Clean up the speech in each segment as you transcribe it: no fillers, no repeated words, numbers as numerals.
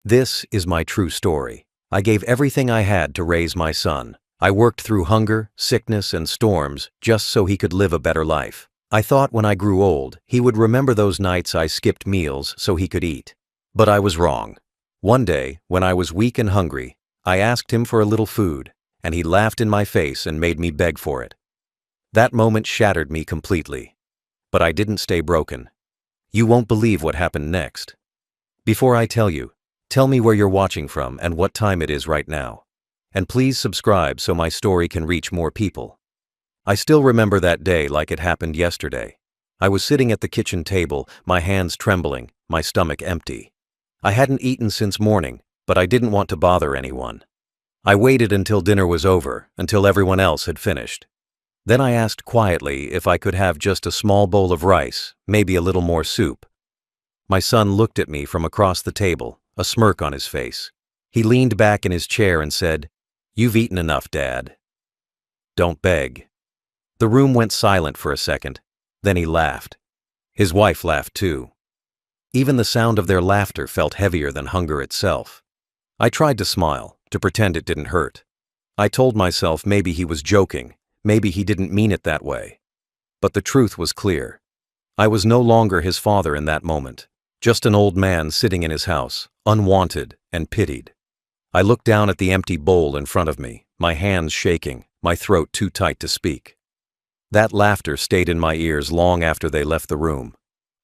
This is my true story. I gave everything I had to raise my son. I worked through hunger, sickness, and storms just so he could live a better life. I thought when I grew old, he would remember those nights I skipped meals so he could eat. But I was wrong. One day, when I was weak and hungry, I asked him for a little food, and he laughed in my face and made me beg for it. That moment shattered me completely. But I didn't stay broken. You won't believe what happened next. Before I tell you, tell me where you're watching from and what time it is right now. And please subscribe so my story can reach more people. I still remember that day like it happened yesterday. I was sitting at the kitchen table, my hands trembling, my stomach empty. I hadn't eaten since morning, but I didn't want to bother anyone. I waited until dinner was over, until everyone else had finished. Then I asked quietly if I could have just a small bowl of rice, maybe a little more soup. My son looked at me from across the table, a smirk on his face. He leaned back in his chair and said, "You've eaten enough, Dad. Don't beg." The room went silent for a second. Then he laughed. His wife laughed too. Even the sound of their laughter felt heavier than hunger itself. I tried to smile, to pretend it didn't hurt. I told myself maybe he was joking, maybe he didn't mean it that way. But the truth was clear. I was no longer his father in that moment, just an old man sitting in his house, unwanted and pitied. I looked down at the empty bowl in front of me, my hands shaking, my throat too tight to speak. That laughter stayed in my ears long after they left the room.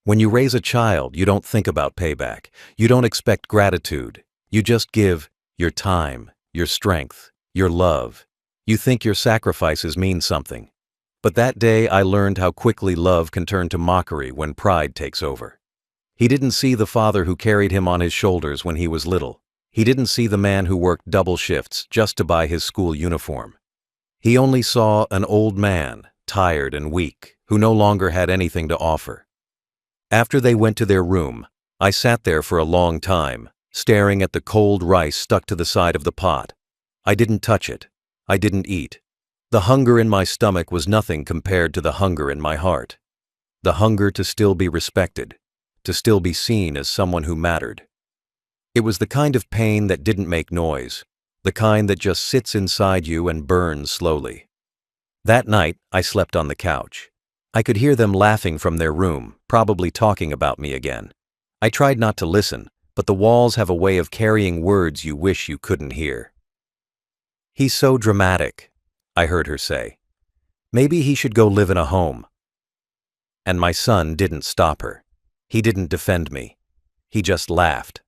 When you raise a child, you don't think about payback. You don't expect gratitude. You just give your time, your strength, your love. You think your sacrifices mean something. But that day I learned how quickly love can turn to mockery when pride takes over. He didn't see the father who carried him on his shoulders when he was little. He didn't see the man who worked double shifts just to buy his school uniform. He only saw an old man, tired and weak, who no longer had anything to offer. After they went to their room, I sat there for a long time, staring at the cold rice stuck to the side of the pot. I didn't touch it. I didn't eat. The hunger in my stomach was nothing compared to the hunger in my heart. The hunger to still be respected, to still be seen as someone who mattered. It was the kind of pain that didn't make noise, the kind that just sits inside you and burns slowly. That night, I slept on the couch. I could hear them laughing from their room, probably talking about me again. I tried not to listen, but the walls have a way of carrying words you wish you couldn't hear. "He's so dramatic," I heard her say. "Maybe he should go live in a home." And my son didn't stop her. He didn't defend me. He just laughed.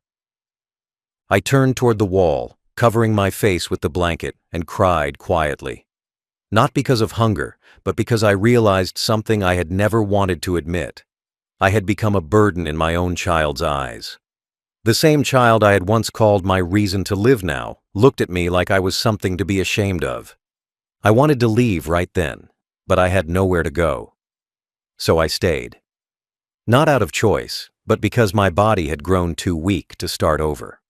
I turned toward the wall, covering my face with the blanket, and cried quietly. Not because of hunger, but because I realized something I had never wanted to admit. I had become a burden in my own child's eyes. The same child I had once called my reason to live now looked at me like I was something to be ashamed of. I wanted to leave right then, but I had nowhere to go. So I stayed. Not out of choice, but because my body had grown too weak to start over.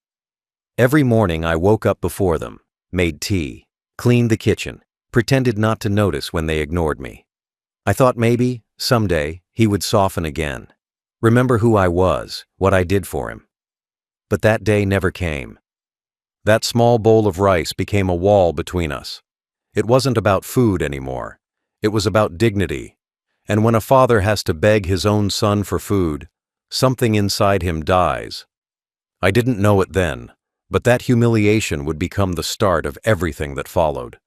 Every morning I woke up before them, made tea, cleaned the kitchen, pretended not to notice when they ignored me. I thought maybe, someday, he would soften again, remember who I was, what I did for him. But that day never came. That small bowl of rice became a wall between us. It wasn't about food anymore. It was about dignity. And when a father has to beg his own son for food, something inside him dies. I didn't know it then, but that humiliation would become the start of everything that followed.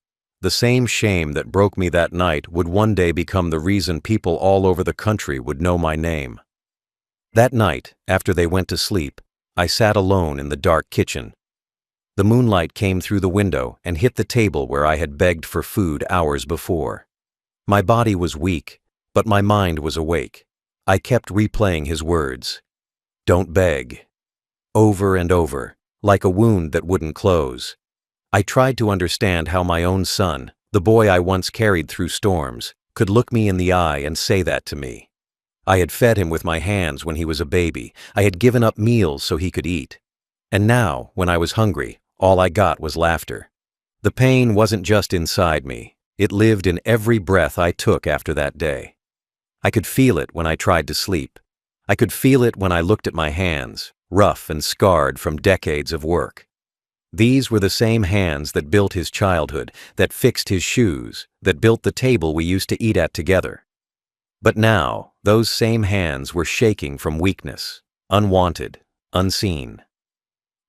The same shame that broke me that night would one day become the reason people all over the country would know my name. That night, after they went to sleep, I sat alone in the dark kitchen. The moonlight came through the window and hit the table where I had begged for food hours before. My body was weak, but my mind was awake. I kept replaying his words. "Don't beg." Over and over, like a wound that wouldn't close. I tried to understand how my own son, the boy I once carried through storms, could look me in the eye and say that to me. I had fed him with my hands when he was a baby. I had given up meals so he could eat. And now, when I was hungry, all I got was laughter. The pain wasn't just inside me. It lived in every breath I took after that day. I could feel it when I tried to sleep. I could feel it when I looked at my hands, rough and scarred from decades of work. These were the same hands that built his childhood, that fixed his shoes, that built the table we used to eat at together. But now, those same hands were shaking from weakness, unwanted, unseen.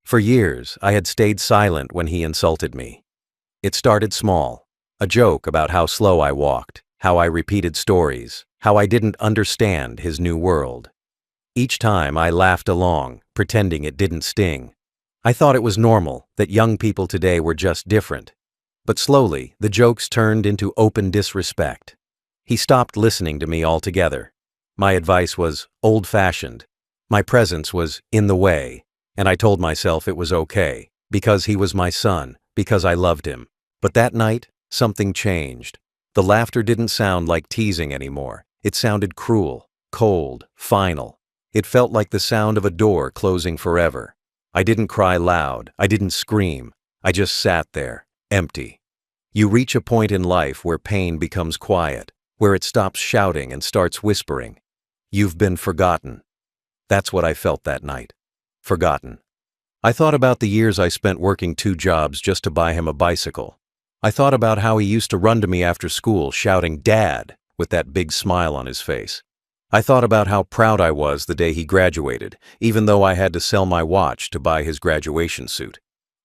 For years, I had stayed silent when he insulted me. It started small, a joke about how slow I walked, how I repeated stories, how I didn't understand his new world. Each time I laughed along, pretending it didn't sting. I thought it was normal, that young people today were just different. But slowly, the jokes turned into open disrespect. He stopped listening to me altogether. My advice was old-fashioned. My presence was in the way, and I told myself it was okay, because he was my son, because I loved him. But that night, something changed. The laughter didn't sound like teasing anymore. It sounded cruel, cold, final. It felt like the sound of a door closing forever. I didn't cry loud, I didn't scream, I just sat there, empty. You reach a point in life where pain becomes quiet, where it stops shouting and starts whispering. You've been forgotten. That's what I felt that night. Forgotten. I thought about the years I spent working 2 jobs just to buy him a bicycle. I thought about how he used to run to me after school shouting, "Dad," with that big smile on his face. I thought about how proud I was the day he graduated, even though I had to sell my watch to buy his graduation suit.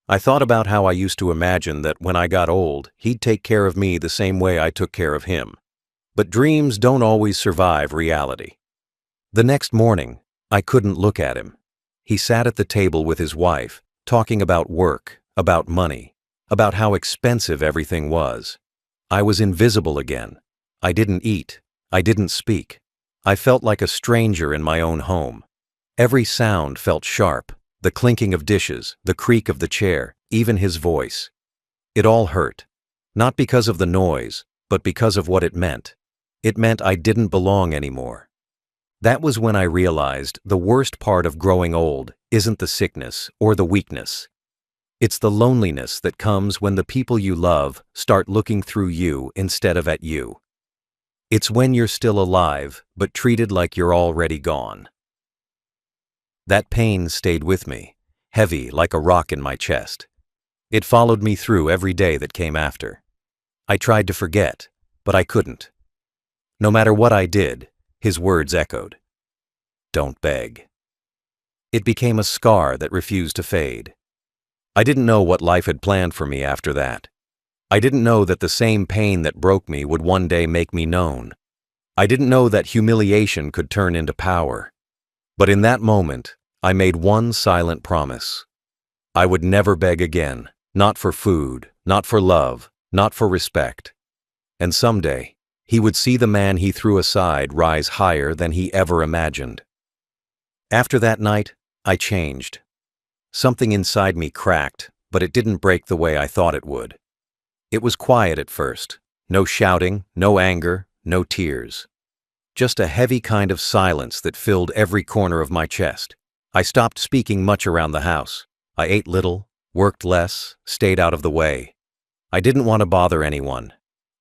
I thought about how I used to imagine that when I got old, he'd take care of me the same way I took care of him. But dreams don't always survive reality. The next morning, I couldn't look at him. He sat at the table with his wife, talking about work, about money, about how expensive everything was. I was invisible again. I didn't eat. I didn't speak. I felt like a stranger in my own home. Every sound felt sharp, the clinking of dishes, the creak of the chair, even his voice. It all hurt. Not because of the noise, but because of what it meant. It meant I didn't belong anymore. That was when I realized the worst part of growing old isn't the sickness or the weakness. It's the loneliness that comes when the people you love start looking through you instead of at you. It's when you're still alive, but treated like you're already gone. That pain stayed with me, heavy like a rock in my chest. It followed me through every day that came after. I tried to forget, but I couldn't. No matter what I did, his words echoed. Don't beg. It became a scar that refused to fade. I didn't know what life had planned for me after that. I didn't know that the same pain that broke me would one day make me known. I didn't know that humiliation could turn into power. But in that moment, I made one silent promise. I would never beg again, not for food, not for love, not for respect. And someday, he would see the man he threw aside rise higher than he ever imagined. After that night, I changed. Something inside me cracked, but it didn't break the way I thought it would. It was quiet at first. No shouting, no anger, no tears. Just a heavy kind of silence that filled every corner of my chest. I stopped speaking much around the house. I ate little, worked less, stayed out of the way. I didn't want to bother anyone.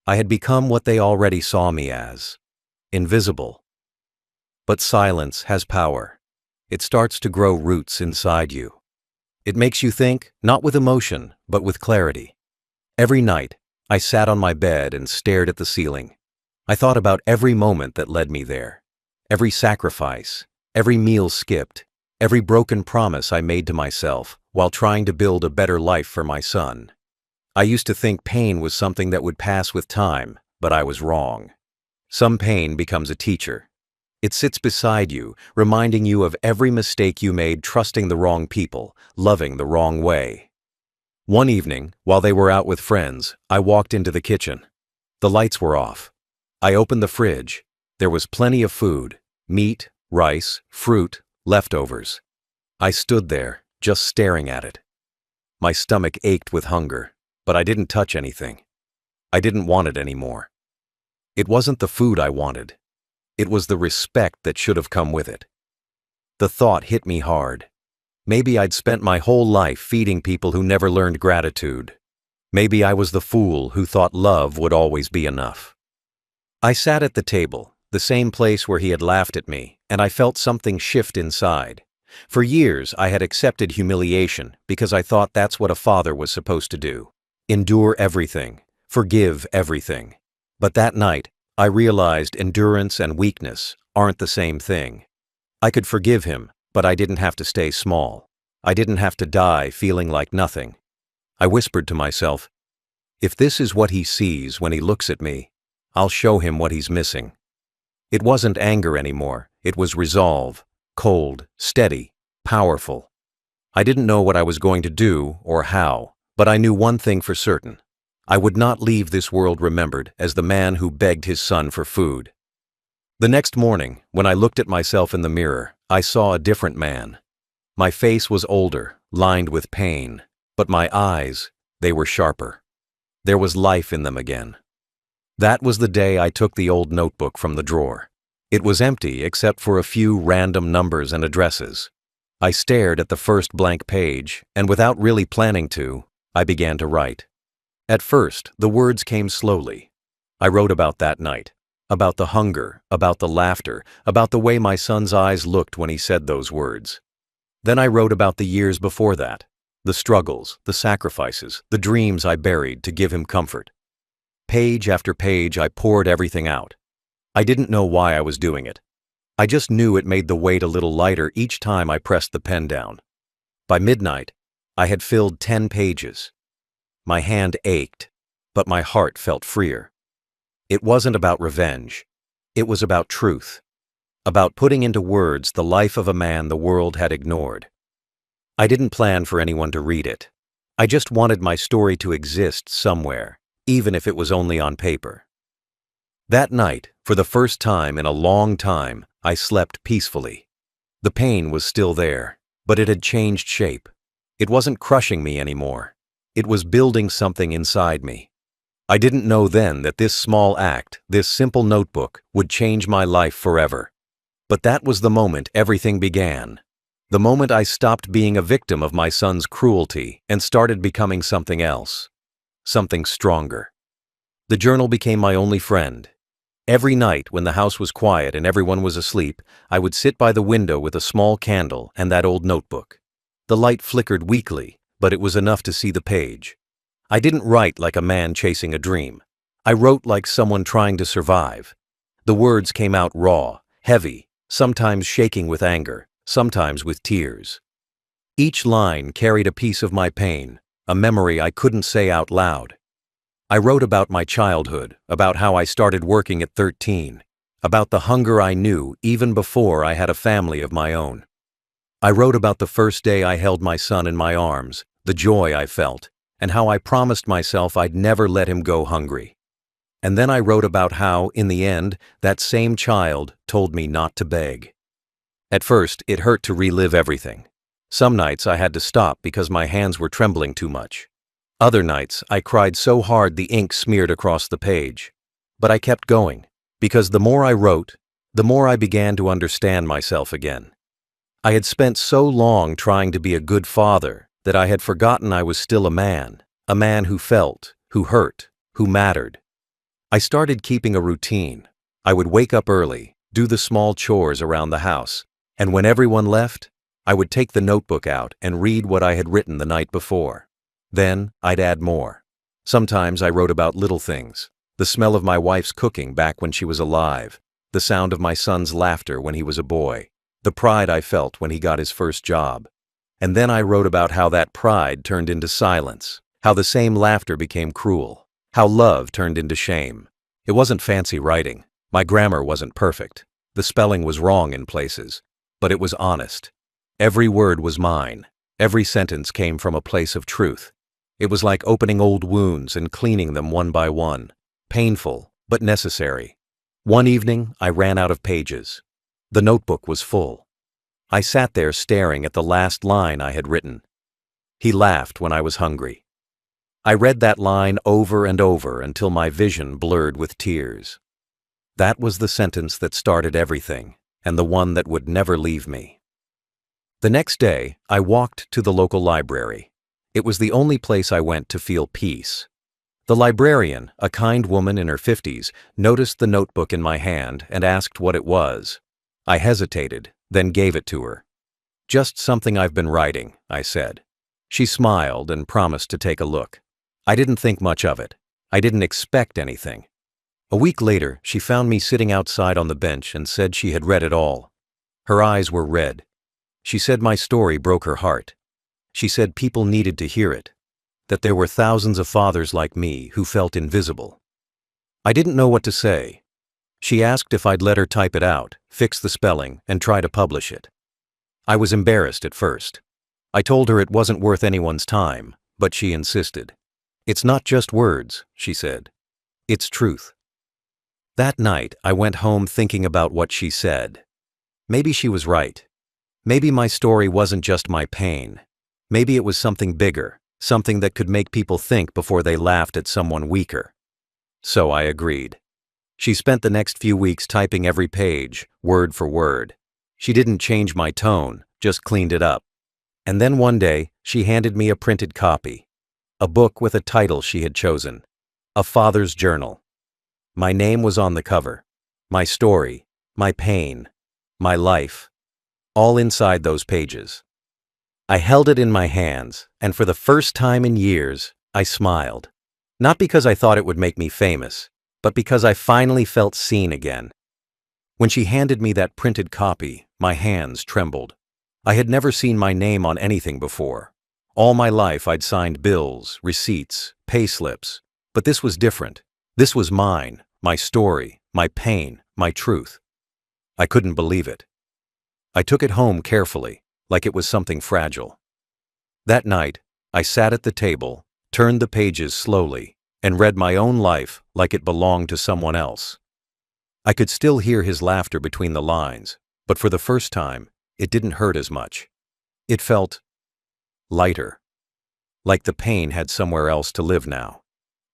I had become what they already saw me as. Invisible. But silence has power. It starts to grow roots inside you. It makes you think, not with emotion, but with clarity. Every night, I sat on my bed and stared at the ceiling. I thought about every moment that led me there. Every sacrifice, every meal skipped, every broken promise I made to myself while trying to build a better life for my son. I used to think pain was something that would pass with time, but I was wrong. Some pain becomes a teacher. It sits beside you, reminding you of every mistake you made trusting the wrong people, loving the wrong way. One evening, while they were out with friends, I walked into the kitchen. The lights were off. I opened the fridge. There was plenty of food, meat, rice, fruit, leftovers. I stood there, just staring at it. My stomach ached with hunger, but I didn't touch anything. I didn't want it anymore. It wasn't the food I wanted. It was the respect that should have come with it. The thought hit me hard. Maybe I'd spent my whole life feeding people who never learned gratitude. Maybe I was the fool who thought love would always be enough. I sat at the table, the same place where he had laughed at me, and I felt something shift inside. For years, I had accepted humiliation because I thought that's what a father was supposed to do. Endure everything, forgive everything. But that night, I realized endurance and weakness aren't the same thing. I could forgive him, but I didn't have to stay small. I didn't have to die feeling like nothing. I whispered to myself, if this is what he sees when he looks at me, I'll show him what he's missing. It wasn't anger anymore, it was resolve, cold, steady, powerful. I didn't know what I was going to do or how, but I knew one thing for certain. I would not leave this world remembered as the man who begged his son for food. The next morning, when I looked at myself in the mirror, I saw a different man. My face was older, lined with pain, but my eyes, they were sharper. There was life in them again. That was the day I took the old notebook from the drawer. It was empty except for a few random numbers and addresses. I stared at the first blank page, and without really planning to, I began to write. At first, the words came slowly. I wrote about that night, about the hunger, about the laughter, about the way my son's eyes looked when he said those words. Then I wrote about the years before that, the struggles, the sacrifices, the dreams I buried to give him comfort. Page after page, I poured everything out. I didn't know why I was doing it. I just knew it made the weight a little lighter each time I pressed the pen down. By midnight, I had filled 10 pages. My hand ached, but my heart felt freer. It wasn't about revenge. It was about truth. About putting into words the life of a man the world had ignored. I didn't plan for anyone to read it. I just wanted my story to exist somewhere, even if it was only on paper. That night, for the first time in a long time, I slept peacefully. The pain was still there, but it had changed shape. It wasn't crushing me anymore. It was building something inside me. I didn't know then that this small act, this simple notebook, would change my life forever. But that was the moment everything began. The moment I stopped being a victim of my son's cruelty and started becoming something else. Something stronger. The journal became my only friend. Every night when the house was quiet and everyone was asleep, I would sit by the window with a small candle and that old notebook. The light flickered weakly, but it was enough to see the page. I didn't write like a man chasing a dream. I wrote like someone trying to survive. The words came out raw, heavy, sometimes shaking with anger, sometimes with tears. Each line carried a piece of my pain, a memory I couldn't say out loud. I wrote about my childhood, about how I started working at 13, about the hunger I knew even before I had a family of my own. I wrote about the first day I held my son in my arms, the joy I felt, and how I promised myself I'd never let him go hungry. And then I wrote about how, in the end, that same child told me not to beg. At first, it hurt to relive everything. Some nights I had to stop because my hands were trembling too much. Other nights, I cried so hard the ink smeared across the page. But I kept going, because the more I wrote, the more I began to understand myself again. I had spent so long trying to be a good father that I had forgotten I was still a man who felt, who hurt, who mattered. I started keeping a routine. I would wake up early, do the small chores around the house, and when everyone left, I would take the notebook out and read what I had written the night before. Then I'd add more. Sometimes I wrote about little things, the smell of my wife's cooking back when she was alive, the sound of my son's laughter when he was a boy, the pride I felt when he got his first job. And then I wrote about how that pride turned into silence, how the same laughter became cruel, how love turned into shame. It wasn't fancy writing. My grammar wasn't perfect. The spelling was wrong in places, but it was honest. Every word was mine. Every sentence came from a place of truth. It was like opening old wounds and cleaning them one by one. Painful, but necessary. One evening, I ran out of pages. The notebook was full. I sat there staring at the last line I had written. He laughed when I was hungry. I read that line over and over until my vision blurred with tears. That was the sentence that started everything, and the one that would never leave me. The next day, I walked to the local library. It was the only place I went to feel peace. The librarian, a kind woman in her 50s, noticed the notebook in my hand and asked what it was. I hesitated, then gave it to her. "Just something I've been writing," I said. She smiled and promised to take a look. I didn't think much of it. I didn't expect anything. A week later, she found me sitting outside on the bench and said she had read it all. Her eyes were red. She said my story broke her heart. She said people needed to hear it, that there were thousands of fathers like me who felt invisible. I didn't know what to say. She asked if I'd let her type it out, fix the spelling, and try to publish it. I was embarrassed at first. I told her it wasn't worth anyone's time, but she insisted. "It's not just words," she said. "It's truth." That night, I went home thinking about what she said. Maybe she was right. Maybe my story wasn't just my pain. Maybe it was something bigger, something that could make people think before they laughed at someone weaker. So I agreed. She spent the next few weeks typing every page, word for word. She didn't change my tone, just cleaned it up. And then one day, she handed me a printed copy. A book with a title she had chosen. A Father's Journal. My name was on the cover. My story, my pain, my life, all inside those pages. I held it in my hands, and for the first time in years, I smiled. Not because I thought it would make me famous, but because I finally felt seen again. When she handed me that printed copy, my hands trembled. I had never seen my name on anything before. All my life I'd signed bills, receipts, payslips, but this was different. This was mine, my story, my pain, my truth. I couldn't believe it. I took it home carefully, like it was something fragile. That night, I sat at the table, turned the pages slowly, and read my own life like it belonged to someone else. I could still hear his laughter between the lines, but for the first time, it didn't hurt as much. It felt lighter, like the pain had somewhere else to live now,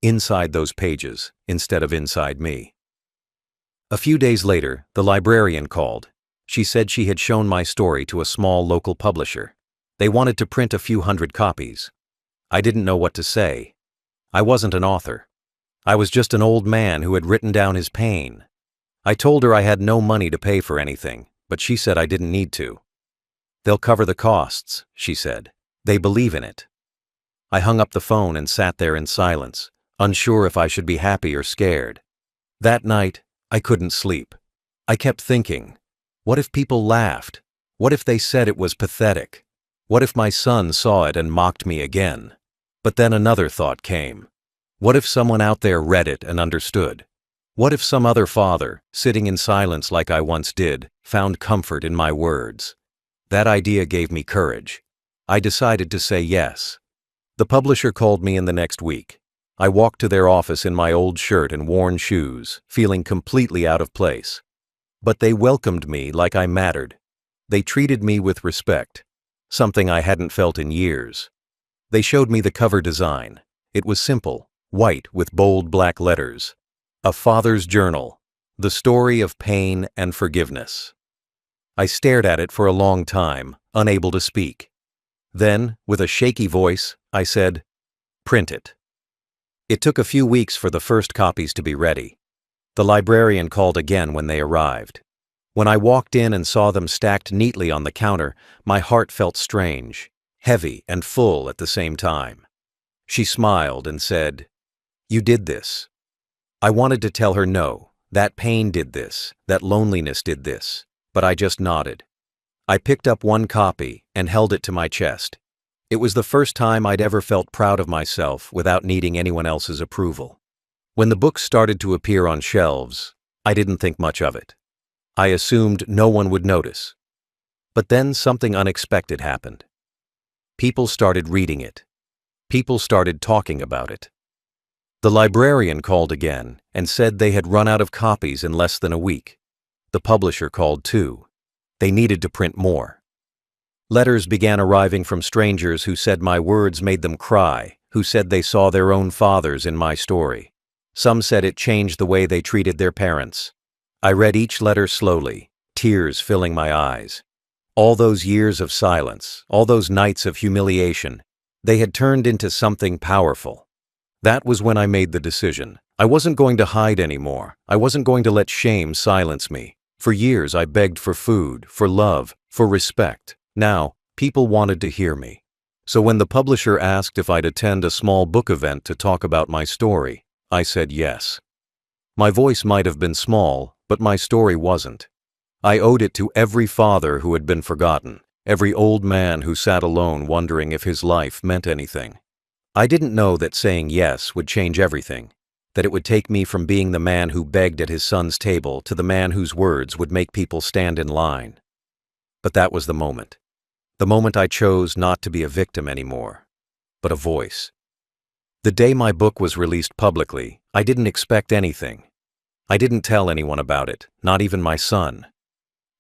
inside those pages instead of inside me. A few days later, the librarian called. She said she had shown my story to a small local publisher. They wanted to print a few hundred copies. I didn't know what to say. I wasn't an author. I was just an old man who had written down his pain. I told her I had no money to pay for anything, but she said I didn't need to. "They'll cover the costs," she said. "They believe in it." I hung up the phone and sat there in silence, unsure if I should be happy or scared. That night, I couldn't sleep. I kept thinking, what if people laughed? What if they said it was pathetic? What if my son saw it and mocked me again? But then another thought came. What if someone out there read it and understood? What if some other father, sitting in silence like I once did, found comfort in my words? That idea gave me courage. I decided to say yes. The publisher called me in the next week. I walked to their office in my old shirt and worn shoes, feeling completely out of place. But they welcomed me like I mattered. They treated me with respect, something I hadn't felt in years. They showed me the cover design. It was simple, white with bold black letters. A Father's Journal, the story of pain and forgiveness. I stared at it for a long time, unable to speak. Then, with a shaky voice, I said, "Print it." It took a few weeks for the first copies to be ready. The librarian called again when they arrived. When I walked in and saw them stacked neatly on the counter, my heart felt strange, heavy and full at the same time. She smiled and said, "You did this." I wanted to tell her no, that pain did this, that loneliness did this, but I just nodded. I picked up one copy and held it to my chest. It was the first time I'd ever felt proud of myself without needing anyone else's approval. When the books started to appear on shelves, I didn't think much of it. I assumed no one would notice. But then something unexpected happened. People started reading it. People started talking about it. The librarian called again and said they had run out of copies in less than a week. The publisher called too. They needed to print more. Letters began arriving from strangers who said my words made them cry, who said they saw their own fathers in my story. Some said it changed the way they treated their parents. I read each letter slowly, tears filling my eyes. All those years of silence, all those nights of humiliation, they had turned into something powerful. That was when I made the decision. I wasn't going to hide anymore. I wasn't going to let shame silence me. For years I begged for food, for love, for respect, Now, people wanted to hear me. So when the publisher asked if I'd attend a small book event to talk about my story, I said yes. My voice might have been small, but my story wasn't. I owed it to every father who had been forgotten, every old man who sat alone wondering if his life meant anything. I didn't know that saying yes would change everything, that it would take me from being the man who begged at his son's table to the man whose words would make people stand in line. But that was the moment. The moment I chose not to be a victim anymore, but a voice. The day my book was released publicly, I didn't expect anything. I didn't tell anyone about it, not even my son.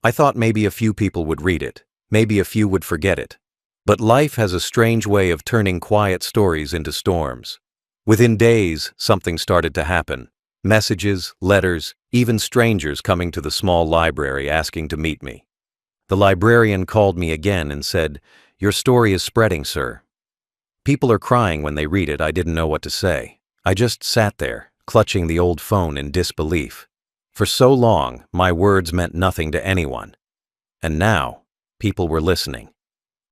I thought maybe a few people would read it, maybe a few would forget it. But life has a strange way of turning quiet stories into storms. Within days, something started to happen. Messages, letters, even strangers coming to the small library asking to meet me. The librarian called me again and said, "Your story is spreading, sir." People are crying when they read it. I didn't know what to say. I just sat there, clutching the old phone in disbelief. For so long, my words meant nothing to anyone. And now, people were listening.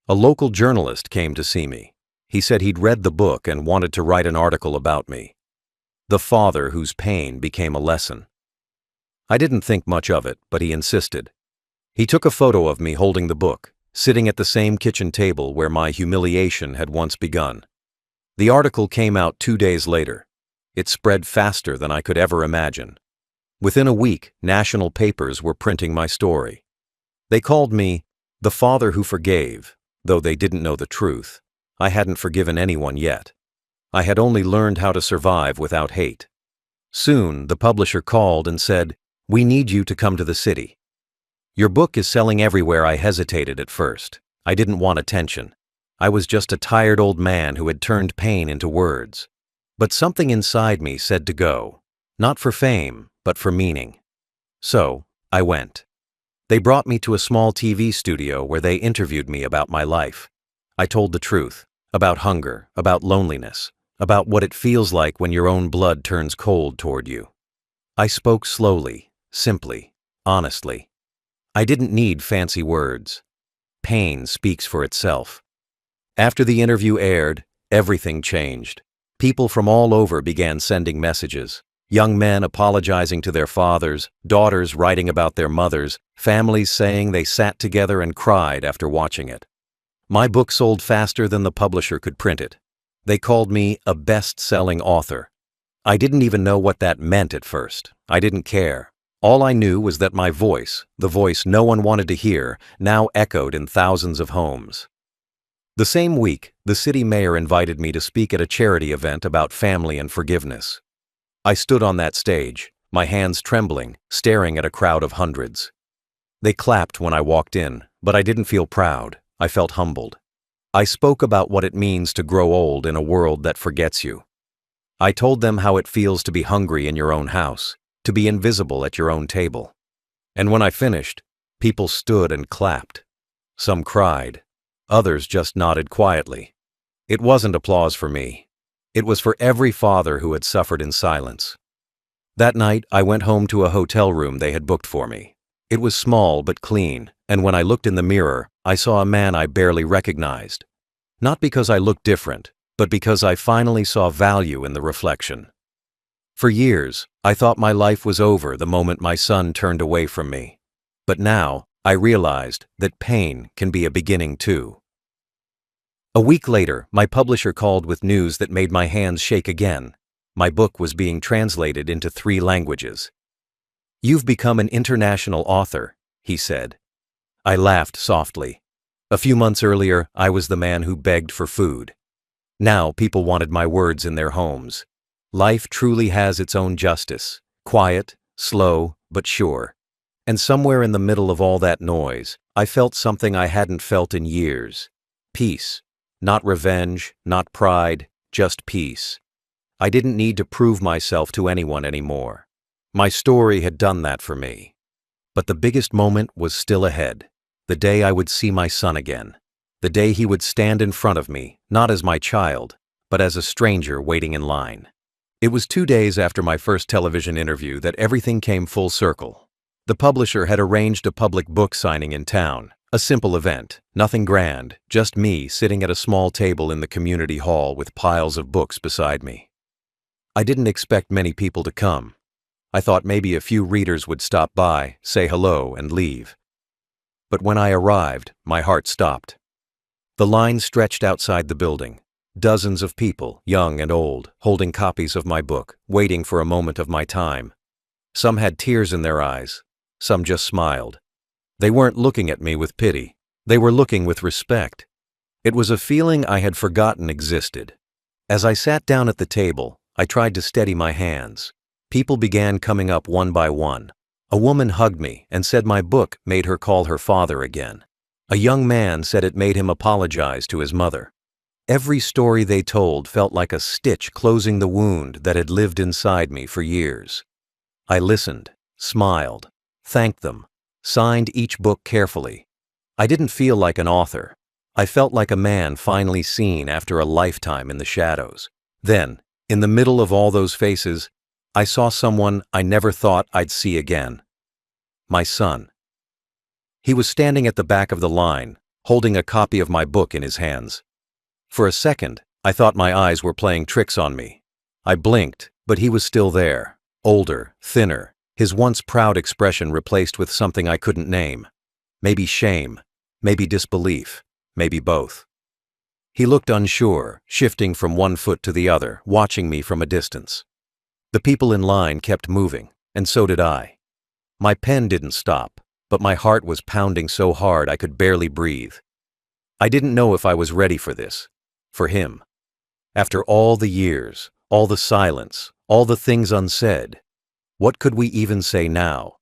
A local journalist came to see me. He said he'd read the book and wanted to write an article about me. The father whose pain became a lesson. I didn't think much of it, but he insisted. He took a photo of me holding the book, sitting at the same kitchen table where my humiliation had once begun. The article came out 2 days later. It spread faster than I could ever imagine. Within a week, national papers were printing my story. They called me the father who forgave, though they didn't know the truth. I hadn't forgiven anyone yet. I had only learned how to survive without hate. Soon, the publisher called and said, "We need you to come to the city. Your book is selling everywhere." I hesitated at first. I didn't want attention. I was just a tired old man who had turned pain into words. But something inside me said to go, not for fame, but for meaning. So, I went. They brought me to a small TV studio where they interviewed me about my life. I told the truth, about hunger, about loneliness, about what it feels like when your own blood turns cold toward you. I spoke slowly, simply, honestly. I didn't need fancy words. Pain speaks for itself. After the interview aired, everything changed. People from all over began sending messages. Young men apologizing to their fathers, daughters writing about their mothers, families saying they sat together and cried after watching it. My book sold faster than the publisher could print it. They called me a best-selling author. I didn't even know what that meant at first. I didn't care. All I knew was that my voice, the voice no one wanted to hear, now echoed in thousands of homes. The same week, the city mayor invited me to speak at a charity event about family and forgiveness. I stood on that stage, my hands trembling, staring at a crowd of hundreds. They clapped when I walked in, but I didn't feel proud. I felt humbled. I spoke about what it means to grow old in a world that forgets you. I told them how it feels to be hungry in your own house, to be invisible at your own table. And when I finished, people stood and clapped. Some cried. Others just nodded quietly. It wasn't applause for me. It was for every father who had suffered in silence. That night, I went home to a hotel room they had booked for me. It was small but clean, and when I looked in the mirror, I saw a man I barely recognized. Not because I looked different, but because I finally saw value in the reflection. For years, I thought my life was over the moment my son turned away from me. But now, I realized that pain can be a beginning too. A week later, my publisher called with news that made my hands shake again. My book was being translated into 3 languages. "You've become an international author," he said. I laughed softly. A few months earlier, I was the man who begged for food. Now people wanted my words in their homes. Life truly has its own justice, quiet, slow, but sure. And somewhere in the middle of all that noise, I felt something I hadn't felt in years. Peace. Not revenge, not pride, just peace. I didn't need to prove myself to anyone anymore. My story had done that for me. But the biggest moment was still ahead. The day I would see my son again. The day he would stand in front of me, not as my child, but as a stranger waiting in line. It was 2 days after my first television interview that everything came full circle. The publisher had arranged a public book signing in town. A simple event, nothing grand, just me sitting at a small table in the community hall with piles of books beside me. I didn't expect many people to come. I thought maybe a few readers would stop by, say hello, and leave. But when I arrived, my heart stopped. The line stretched outside the building. Dozens of people, young and old, holding copies of my book, waiting for a moment of my time. Some had tears in their eyes. Some just smiled. They weren't looking at me with pity. They were looking with respect. It was a feeling I had forgotten existed. As I sat down at the table, I tried to steady my hands. People began coming up one by one. A woman hugged me and said my book made her call her father again. A young man said it made him apologize to his mother. Every story they told felt like a stitch closing the wound that had lived inside me for years. I listened, smiled, thanked them, signed each book carefully. I didn't feel like an author. I felt like a man finally seen after a lifetime in the shadows. Then, in the middle of all those faces, I saw someone I never thought I'd see again. My son. He was standing at the back of the line, holding a copy of my book in his hands. For a second, I thought my eyes were playing tricks on me. I blinked, but he was still there, older, thinner, his once proud expression replaced with something I couldn't name. Maybe shame, maybe disbelief, maybe both. He looked unsure, shifting from one foot to the other, watching me from a distance. The people in line kept moving, and so did I. My pen didn't stop, but my heart was pounding so hard I could barely breathe. I didn't know if I was ready for this. For him. After all the years, all the silence, all the things unsaid, what could we even say now?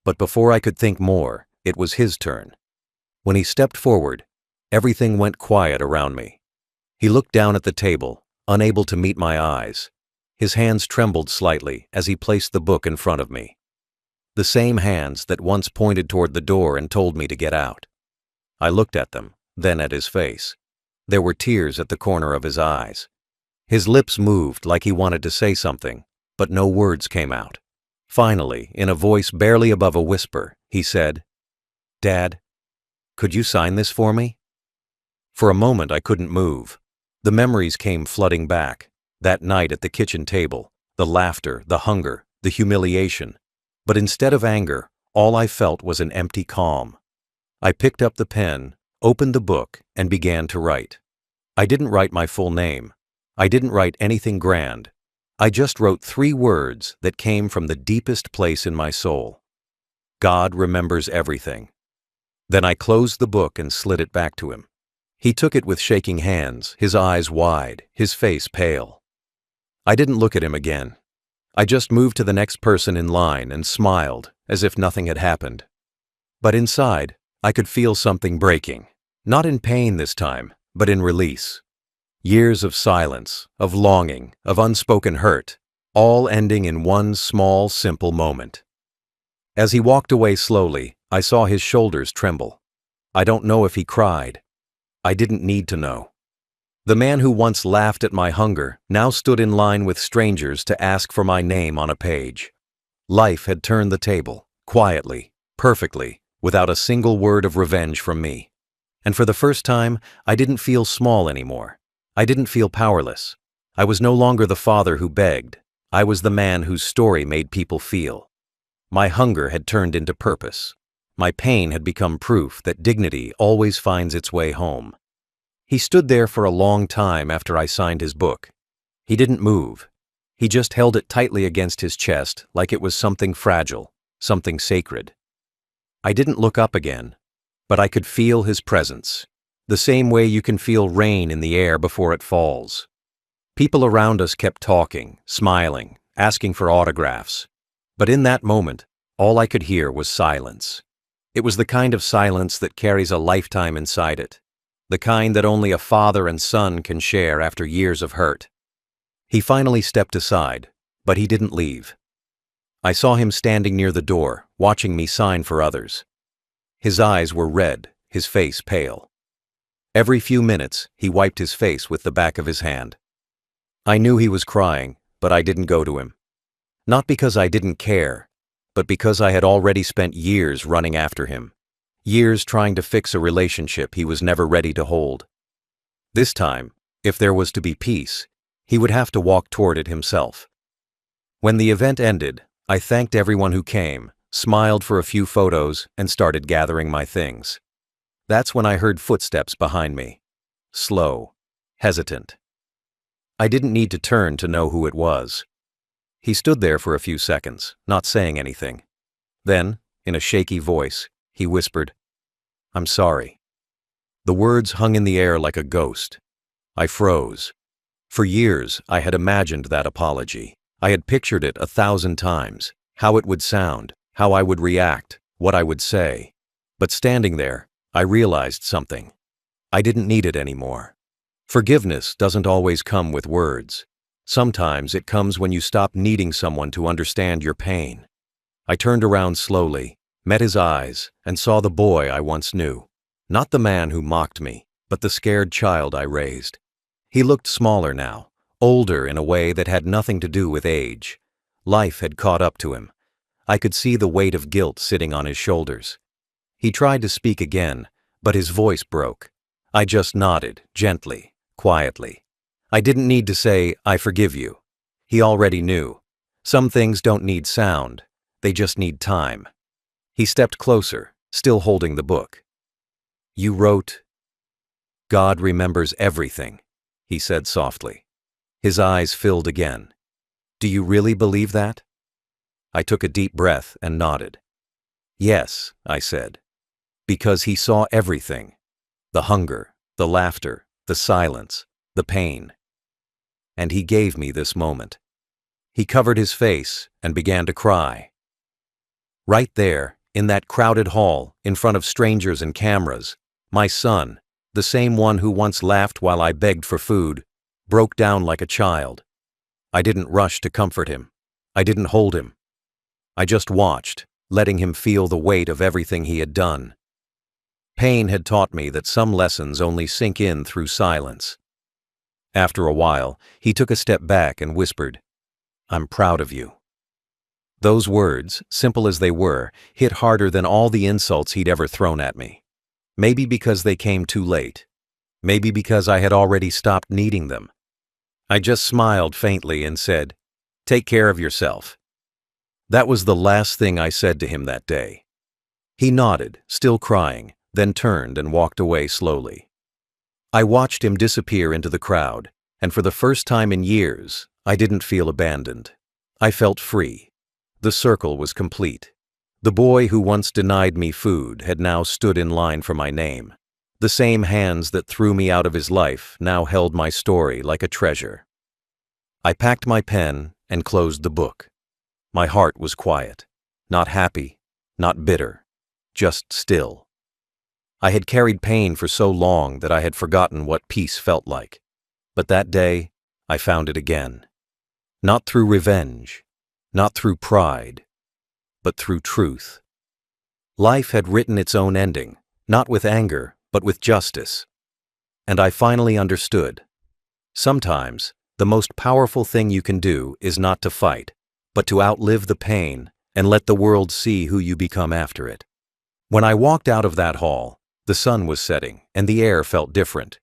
But before I could think more, it was his turn. When he stepped forward, everything went quiet around me. He looked down at the table, unable to meet my eyes. His hands trembled slightly as he placed the book in front of me. The same hands that once pointed toward the door and told me to get out. I looked at them, then at his face. There were tears at the corner of his eyes. His lips moved like he wanted to say something, but no words came out. Finally, in a voice barely above a whisper, he said, "Dad, could you sign this for me?" For a moment I couldn't move. The memories came flooding back. That night at the kitchen table, the laughter, the hunger, the humiliation. But instead of anger, all I felt was an empty calm. I picked up the pen, opened the book, and began to write. I didn't write my full name. I didn't write anything grand. I just wrote 3 words that came from the deepest place in my soul. God remembers everything. Then I closed the book and slid it back to him. He took it with shaking hands, his eyes wide, his face pale. I didn't look at him again. I just moved to the next person in line and smiled, as if nothing had happened. But inside, I could feel something breaking. Not in pain this time, but in release. Years of silence, of longing, of unspoken hurt, all ending in one small, simple moment. As he walked away slowly, I saw his shoulders tremble. I don't know if he cried. I didn't need to know. The man who once laughed at my hunger now stood in line with strangers to ask for my name on a page. Life had turned the table, quietly, perfectly, without a single word of revenge from me. And for the first time, I didn't feel small anymore. I didn't feel powerless. I was no longer the father who begged. I was the man whose story made people feel. My hunger had turned into purpose. My pain had become proof that dignity always finds its way home. He stood there for a long time after I signed his book. He didn't move. He just held it tightly against his chest like it was something fragile, something sacred. I didn't look up again, but I could feel his presence, the same way you can feel rain in the air before it falls. People around us kept talking, smiling, asking for autographs. But in that moment, all I could hear was silence. It was the kind of silence that carries a lifetime inside it, the kind that only a father and son can share after years of hurt. He finally stepped aside, but he didn't leave. I saw him standing near the door, watching me sign for others. His eyes were red, his face pale. Every few minutes, he wiped his face with the back of his hand. I knew he was crying, but I didn't go to him. Not because I didn't care, but because I had already spent years running after him. Years trying to fix a relationship he was never ready to hold. This time, if there was to be peace, he would have to walk toward it himself. When the event ended, I thanked everyone who came, smiled for a few photos, and started gathering my things. That's when I heard footsteps behind me. Slow, hesitant. I didn't need to turn to know who it was. He stood there for a few seconds, not saying anything. Then, in a shaky voice, he whispered, "I'm sorry." The words hung in the air like a ghost. I froze. For years, I had imagined that apology. I had pictured it 1,000 times, how it would sound, how I would react, what I would say. But standing there, I realized something. I didn't need it anymore. Forgiveness doesn't always come with words. Sometimes it comes when you stop needing someone to understand your pain. I turned around slowly, met his eyes, and saw the boy I once knew. Not the man who mocked me, but the scared child I raised. He looked smaller now, older in a way that had nothing to do with age. Life had caught up to him. I could see the weight of guilt sitting on his shoulders. He tried to speak again, but his voice broke. I just nodded, gently, quietly. I didn't need to say, "I forgive you." He already knew. Some things don't need sound, they just need time. He stepped closer, still holding the book. "You wrote, 'God remembers everything,'" he said softly. His eyes filled again. "Do you really believe that?" I took a deep breath and nodded. "Yes," I said. Because he saw everything. The hunger, the laughter, the silence, the pain. And he gave me this moment. He covered his face and began to cry. Right there, in that crowded hall, in front of strangers and cameras, my son, the same one who once laughed while I begged for food, broke down like a child. I didn't rush to comfort him. I didn't hold him. I just watched, letting him feel the weight of everything he had done. Pain had taught me that some lessons only sink in through silence. After a while, he took a step back and whispered, "I'm proud of you." Those words, simple as they were, hit harder than all the insults he'd ever thrown at me. Maybe because they came too late. Maybe because I had already stopped needing them. I just smiled faintly and said, "Take care of yourself." That was the last thing I said to him that day. He nodded, still crying, then turned and walked away slowly. I watched him disappear into the crowd, and for the first time in years, I didn't feel abandoned. I felt free. The circle was complete. The boy who once denied me food had now stood in line for my name. The same hands that threw me out of his life now held my story like a treasure. I packed my pen and closed the book. My heart was quiet, not happy, not bitter, just still. I had carried pain for so long that I had forgotten what peace felt like. But that day, I found it again. Not through revenge, not through pride, but through truth. Life had written its own ending, not with anger, but with justice. And I finally understood. Sometimes, the most powerful thing you can do is not to fight, but to outlive the pain and let the world see who you become after it. When I walked out of that hall, the sun was setting and the air felt different.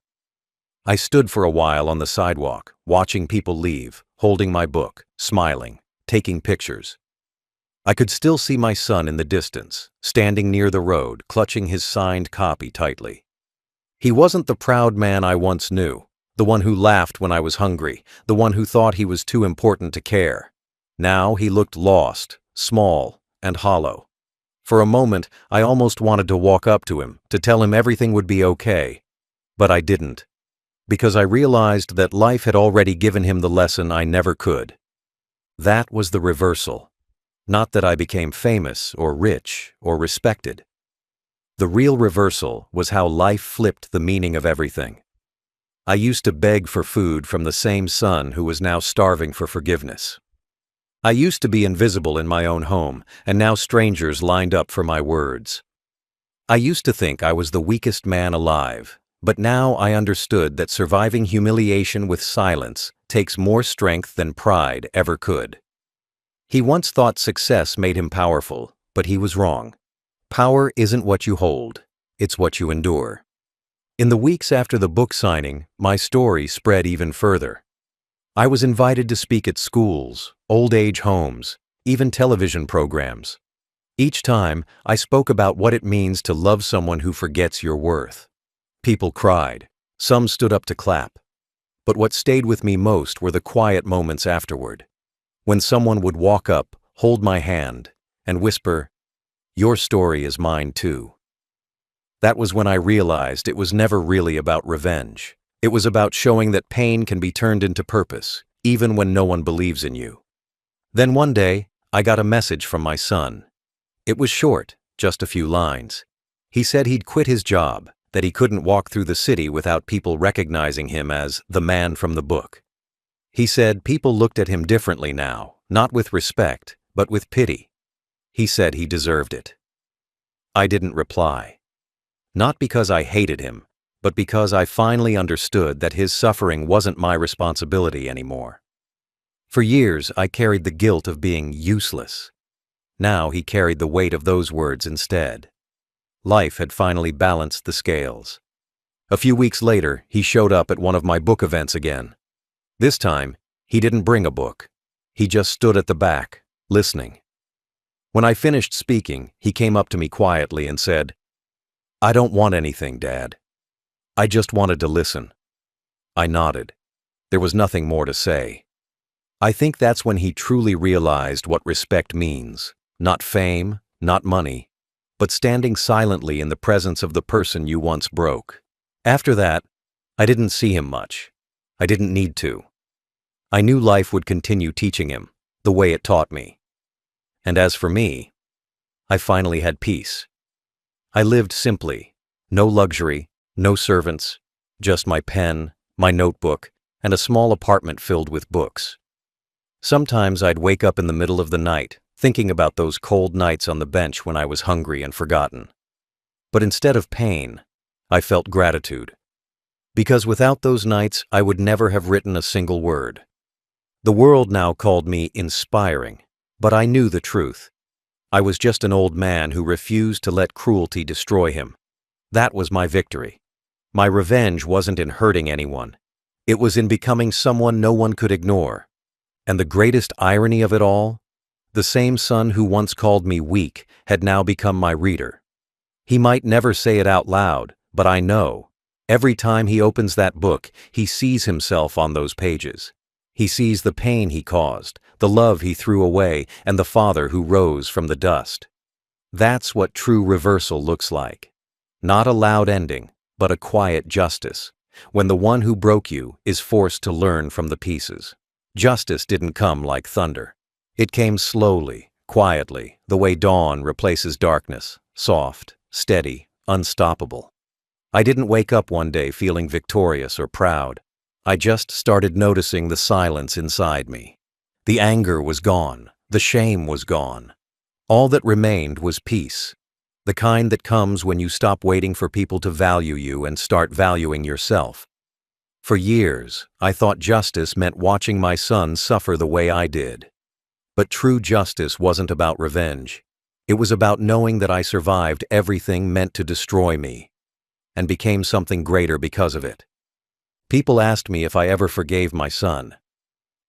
I stood for a while on the sidewalk, watching people leave, holding my book, smiling, taking pictures. I could still see my son in the distance, standing near the road, clutching his signed copy tightly. He wasn't the proud man I once knew, the one who laughed when I was hungry, the one who thought he was too important to care. Now he looked lost, small, and hollow. For a moment, I almost wanted to walk up to him, to tell him everything would be okay. But I didn't, because I realized that life had already given him the lesson I never could. That was the reversal. Not that I became famous or rich or respected. The real reversal was how life flipped the meaning of everything. I used to beg for food from the same son who was now starving for forgiveness. I used to be invisible in my own home, and now strangers lined up for my words. I used to think I was the weakest man alive, but now I understood that surviving humiliation with silence takes more strength than pride ever could. He once thought success made him powerful, but he was wrong. Power isn't what you hold, it's what you endure. In the weeks after the book signing, my story spread even further. I was invited to speak at schools, old-age homes, even television programs. Each time, I spoke about what it means to love someone who forgets your worth. People cried. Some stood up to clap. But what stayed with me most were the quiet moments afterward. When someone would walk up, hold my hand, and whisper, "Your story is mine too." That was when I realized it was never really about revenge. It was about showing that pain can be turned into purpose, even when no one believes in you. Then one day, I got a message from my son. It was short, just a few lines. He said he'd quit his job, that he couldn't walk through the city without people recognizing him as the man from the book. He said people looked at him differently now, not with respect, but with pity. He said he deserved it. I didn't reply. Not because I hated him, but because I finally understood that his suffering wasn't my responsibility anymore. For years, I carried the guilt of being useless. Now he carried the weight of those words instead. Life had finally balanced the scales. A few weeks later, he showed up at one of my book events again. This time, he didn't bring a book. He just stood at the back, listening. When I finished speaking, he came up to me quietly and said, "I don't want anything, Dad. I just wanted to listen." I nodded. There was nothing more to say. I think that's when he truly realized what respect means. Not fame, not money, but standing silently in the presence of the person you once broke. After that, I didn't see him much. I didn't need to. I knew life would continue teaching him, the way it taught me. And as for me, I finally had peace. I lived simply, no luxury, no servants, just my pen, my notebook, and a small apartment filled with books. Sometimes I'd wake up in the middle of the night, thinking about those cold nights on the bench when I was hungry and forgotten. But instead of pain, I felt gratitude. Because without those nights, I would never have written a single word. The world now called me inspiring, but I knew the truth. I was just an old man who refused to let cruelty destroy him. That was my victory. My revenge wasn't in hurting anyone. It was in becoming someone no one could ignore. And the greatest irony of it all? The same son who once called me weak had now become my reader. He might never say it out loud, but I know. Every time he opens that book, he sees himself on those pages. He sees the pain he caused, the love he threw away, and the father who rose from the dust. That's what true reversal looks like. Not a loud ending, but a quiet justice, when the one who broke you is forced to learn from the pieces. Justice didn't come like thunder. It came slowly, quietly, the way dawn replaces darkness, soft, steady, unstoppable. I didn't wake up one day feeling victorious or proud. I just started noticing the silence inside me. The anger was gone. The shame was gone. All that remained was peace, the kind that comes when you stop waiting for people to value you and start valuing yourself. For years, I thought justice meant watching my son suffer the way I did. But true justice wasn't about revenge. It was about knowing that I survived everything meant to destroy me, and became something greater because of it. People asked me if I ever forgave my son.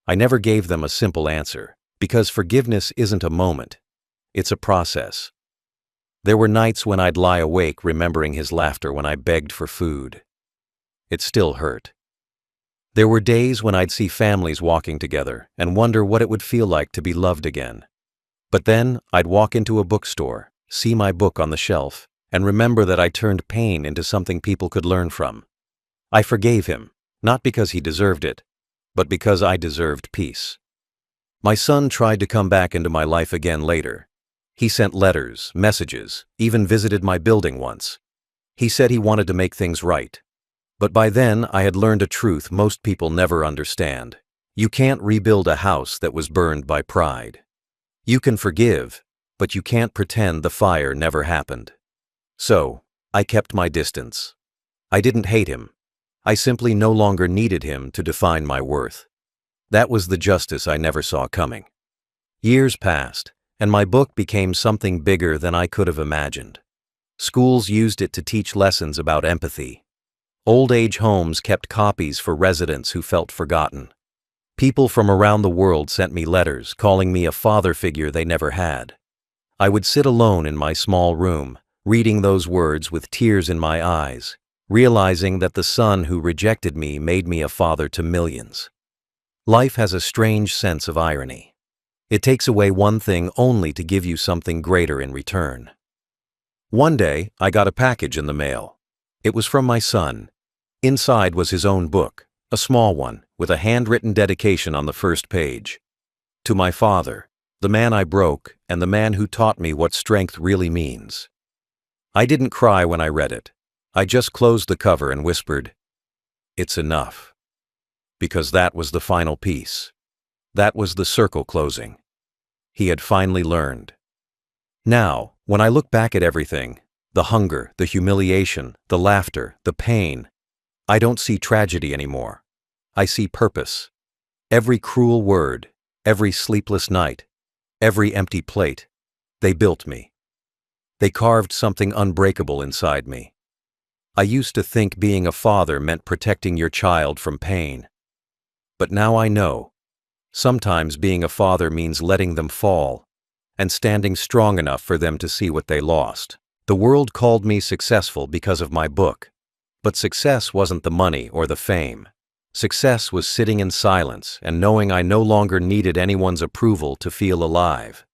I never gave them a simple answer, because forgiveness isn't a moment. It's a process. There were nights when I'd lie awake remembering his laughter when I begged for food. It still hurt. There were days when I'd see families walking together and wonder what it would feel like to be loved again. But then I'd walk into a bookstore, see my book on the shelf, and remember that I turned pain into something people could learn from. I forgave him, not because he deserved it, but because I deserved peace. My son tried to come back into my life again later. He sent letters, messages, even visited my building once. He said he wanted to make things right. But by then, I had learned a truth most people never understand. You can't rebuild a house that was burned by pride. You can forgive, but you can't pretend the fire never happened. So, I kept my distance. I didn't hate him. I simply no longer needed him to define my worth. That was the justice I never saw coming. Years passed, and my book became something bigger than I could have imagined. Schools used it to teach lessons about empathy. Old age homes kept copies for residents who felt forgotten. People from around the world sent me letters calling me a father figure they never had. I would sit alone in my small room, reading those words with tears in my eyes, realizing that the son who rejected me made me a father to millions. Life has a strange sense of irony. It takes away one thing only to give you something greater in return. One day, I got a package in the mail. It was from my son. Inside was his own book, a small one, with a handwritten dedication on the first page. To my father, the man I broke, and the man who taught me what strength really means. I didn't cry when I read it. I just closed the cover and whispered, "It's enough." Because that was the final piece. That was the circle closing. He had finally learned. Now, when I look back at everything, the hunger, the humiliation, the laughter, the pain, I don't see tragedy anymore. I see purpose. Every cruel word, every sleepless night, every empty plate, they built me. They carved something unbreakable inside me. I used to think being a father meant protecting your child from pain. But now I know. Sometimes being a father means letting them fall and standing strong enough for them to see what they lost. The world called me successful because of my book. But success wasn't the money or the fame. Success was sitting in silence and knowing I no longer needed anyone's approval to feel alive.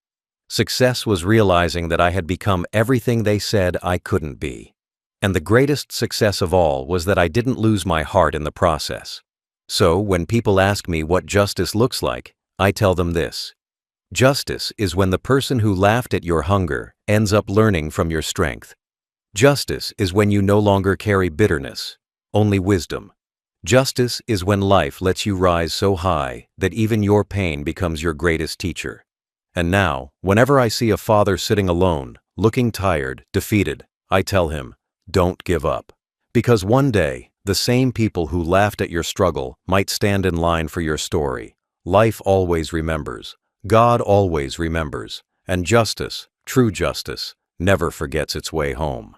Success was realizing that I had become everything they said I couldn't be. And the greatest success of all was that I didn't lose my heart in the process. So, when people ask me what justice looks like, I tell them this. Justice is when the person who laughed at your hunger ends up learning from your strength. Justice is when you no longer carry bitterness, only wisdom. Justice is when life lets you rise so high that even your pain becomes your greatest teacher. And now, whenever I see a father sitting alone, looking tired, defeated, I tell him, don't give up. Because one day, the same people who laughed at your struggle might stand in line for your story. Life always remembers. God always remembers. And justice, true justice, never forgets its way home.